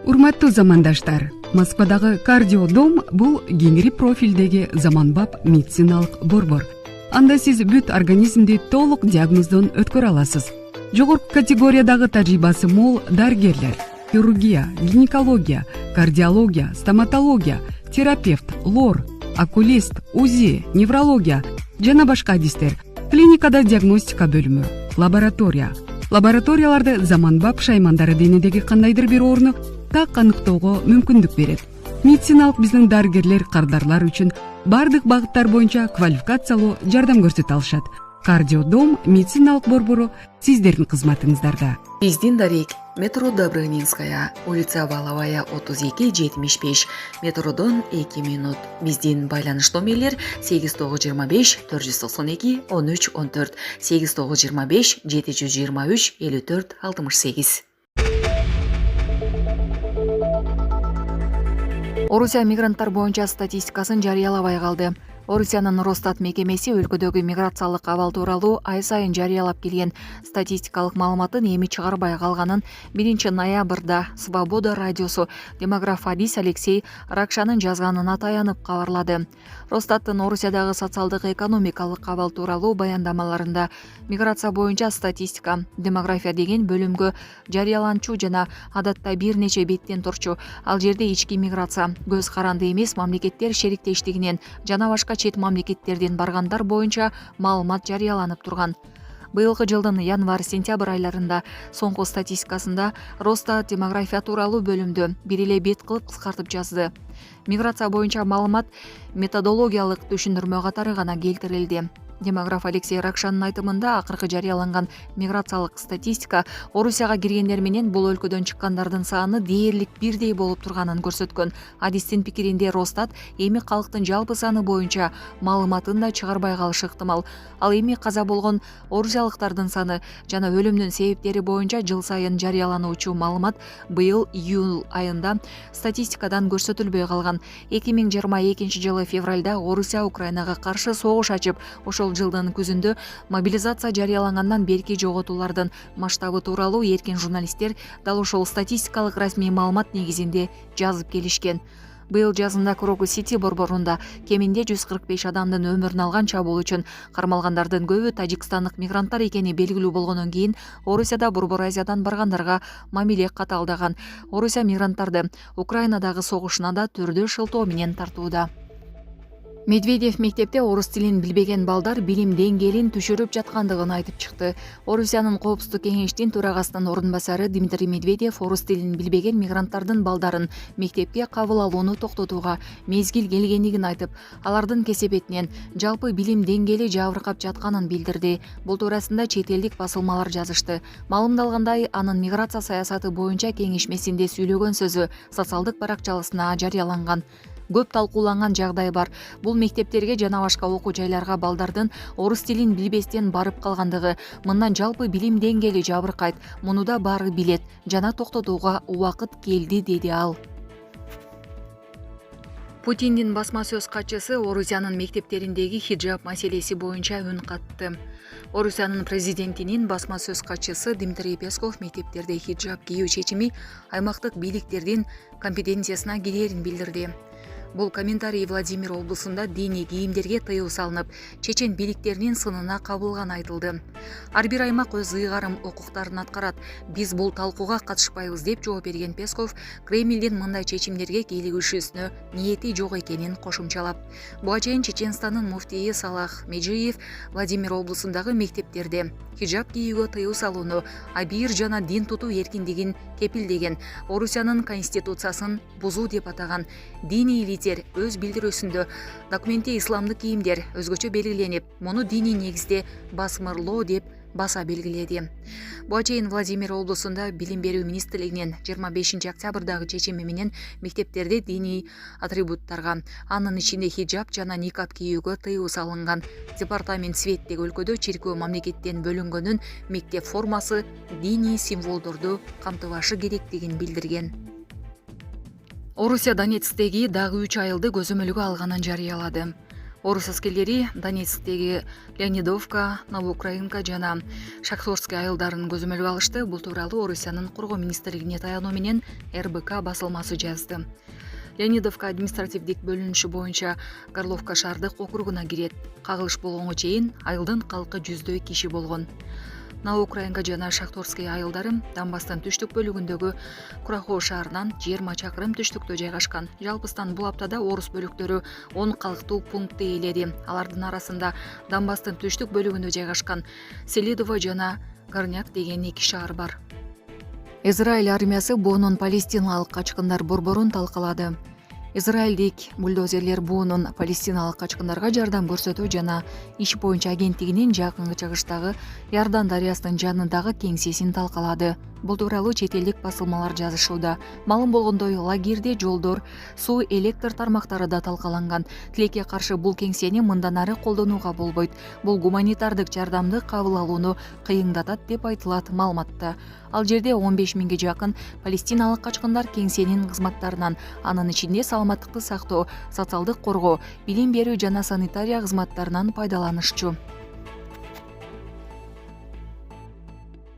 Урматтуу замандаштар, Москвадагы кардиодом бул кеңири профилдеги заманбап медициналык борбор. Анда сиз бүт организмди толук диагноздон өткөрө аласыз. Жогорку категориядагы тажрыйбасы мол дарыгерлер, хирургия, гинекология, кардиология, стоматология, терапевт, лор, окулист, УЗИ, неврология жана башка адистер, клиникада диагностика бөлүмү, лаборатория. Лабораторияларды заманбап шаймандары денедеги кандайдыр бир орну так аныктоого мүмкүндүк берет. Медициналык биздин дарыгерлер кардарлар үчүн бардык багыттар боюнча квалификациялуу жардам көрсөтө алышат. Кардиодом медициналык борбору сиздердин кызматыңыздарда. Биздин дарек метро Добрынинская, улица Балавая 32-75, метродон 2 минут. Биздин байланыш номерлер 8925 492 13 14, 8925 723 54 68. Орусия мигранттар боюнча статистикасын жарыялабай калды. Орусиянын Росстат мекемеси өлкөдөгү миграциялык абал тууралуу ай сайын жарыялап келген статистикалык маалыматын эми чыгарбай калганын 1 ноябрда Свобода радиосу демограф Адис Алексей Ракшанын жазганына таянып кабарлады. Росстаттын Орусиядагы социалдык экономикалык абал тууралуу баяндамаларында миграция боюнча статистика, демография деген бөлүмгө жарыяланчу жана адатта бир нече беттен турчу. Ал жерде ички миграция, көз каранды эмес мамлекеттер шериктештигинен жана башка чет мамлекеттерден баргандар боюнча маалымат жарыяланып турган. Быйылкы жылдын январь-сентябрь айларында соңку статистикасында Росстат демография тууралуу бөлүмдө бир эле бет кылып кыскартып жазды. Миграция боюнча маалымат методологиялык түшүндүрмө катары гана келтирилди. Демограф Алексей Ракшанын айтымында акыркы жарыяланган миграциялык статистика Орусияга киргендер менен бул өлкөдөн чыккандардын саны дээрлик бирдей болуп турганын көрсөткөн. Адистин пикиринде Росстат эми калктын жалпы саны боюнча маалыматын да чыгарбай калышы ыктымал. Ал эми каза болгон орусиялыктардын саны жана өлүмдүн себептери боюнча жыл сайын жарыялануучу маалымат быйыл июль айында статистикадан көрсөтүлбөй калган. 2022 жылы февралда Орусия Украинага каршы согуш ачып, ошол жылдын күзүндө мобилизация жарыялангандан берки жоготуулардын масштабы тууралуу эркин журналисттер дал ошол статистикалык расмий маалымат негизинде жазып келишкен. Быйыл жазында Крокус Сити борборунда кеминде 145 адамдын өмүрүн алган чабуул үчүн кармалгандардын көбү тажикстандык мигранттар экени белгилүү болгондон кийин Орусияда Борбор Азиядан баргандарга мамиле катаалдаган. Орусия мигранттарды Украинадагы согушуна да түрдүү шылтоо менен тартууда. Медведев мектепте орус тилин билбеген балдар билим деңгээлин түшүрүп жаткандыгын айтып чыкты. Орусиянын коопсуздук кеңештин төрагасынын орун басары Дмитрий Медведев орус тилин билбеген мигранттардын балдарын мектепке кабыл алууну токтотууга мезгил келгендигин айтып, алардын кесепетинен жалпы билим деңгээли жабыркап жатканын билдирди. Бул туурасында чет элдик басылмалар жазышты. Маалымдалгандай, анын миграция саясаты боюнча кеңешмесинде сүйлөгөн сөзү социалдык баракчаларына жарыяланган. Көп талкууланган жагдай бар. Бул мектептерге жана башка окуу жайларга балдардын орус тилин билбестен барып калгандыгы, мындан жалпы билим деңгээли жабыркайт. Муну да баары билет. Жана токтотууга убакыт келди, деди ал. Путиндин басма сөз катчысы Орусиянын мектептериндеги хиджаб маселеси боюнча үн катты. Орусиянын президентинин басма сөз катчысы Дмитрий Песков мектептерде хиджаб кийүү чечими аймактык бийликтердин компетенциясына кирерин билдирди. Бул комментарий Владимир облусунда диний кийимдерге тыюу салынып, чечен бийликтеринин сынына кабылганы айтылды. Ар бир аймак өз ыйгарым укуктарын аткарат. Биз бул талкууга катышпайбыз деп жооп берген Песков Кремлдин мындай чечимдерге кийлигишүүсүнө ниети жок экенин кошумчалап. Буга чейин Чеченстандын муфтийи Салах Меджиев Владимир облусундагы мектептерде хиджаб кийүүгө тыюу салууну абийир жана дин тутуу эркиндигин кепилдеген, Орусиянын конституциясын бузуу деп атаган. Диний лидер өз билдирүүсүндө документте исламдык кийимдер өзгөчө белгиленип, муну диний негизде басмырлоо деп баса белгиледи. Буга чейин Владимир облусунда билим берүү министрлигинин 25 октябрдагы чечими менен мектептерде диний атрибуттарга, анын ичинде хиджаб жана никап кийүүгө тыюу салынган. Департамент светтеги өлкөдө чиркөө мамлекеттен бөлүнгөнүн мектеп формасы диний символдорду камтыбашы керектигин билдирген. Орусия Донецктеги дагы 3 айылды көзөмөлгө алганын жарыялады. Орус аскерлери Донецктеги Леонидовка, Новоукраинка жана Шахторский айылдарын көзөмөлгө алышты. Бул тууралуу Орусиянын Коргоо министрлигине таянуу менен РБК басылмасы жазды. Леонидовка административдик бөлүнүшү боюнча Горловка шаардык округуна кирет. Кагылыш болгонго чейин айылдын калкы жүздөй киши болгон. Новоукраинка жана Шахторский айылдары Донбасстын түштүк бөлүгүндөгү Курахов шаарынан 20 чакырым түштүктө жайгашкан. Жалпыстан бул аптада орус бөлүктөрү 10 калктуу пунктти ээледи. Алардын арасында Донбасстын түштүк бөлүгүндө жайгашкан Селидово жана Горняк деген 2 шаар бар. Израиль армиясы буунун палестиналык качкындар борборун талкалады. Израилдик бульдозерлер буунун палестиналык качкындарга жардам көрсөтүү жана иш боюнча агенттигинин жакынкы чыгыштагы Иордан дарыясынын жанындагы кеңсесин талкалады. Бул тууралуу чет элдик басылмалар жазышууда. Маалым болгондой, лагерде жолдор, суу, электр тармактары да талкаланган. Тилекке каршы бул кеңсени мындан ары колдонууга болбойт. Бул гуманитардык жардамды кабыл алууну кыйындатат деп айтылат маалыматта. Ал жерде 15 миңге жакын палестиналык качкындар кеңсенин кызматтарынан, анын ичинде саламаттыкты сактоо, социалдык коргоо, билим берүү жана санитария кызматтарынан пайдаланышчу.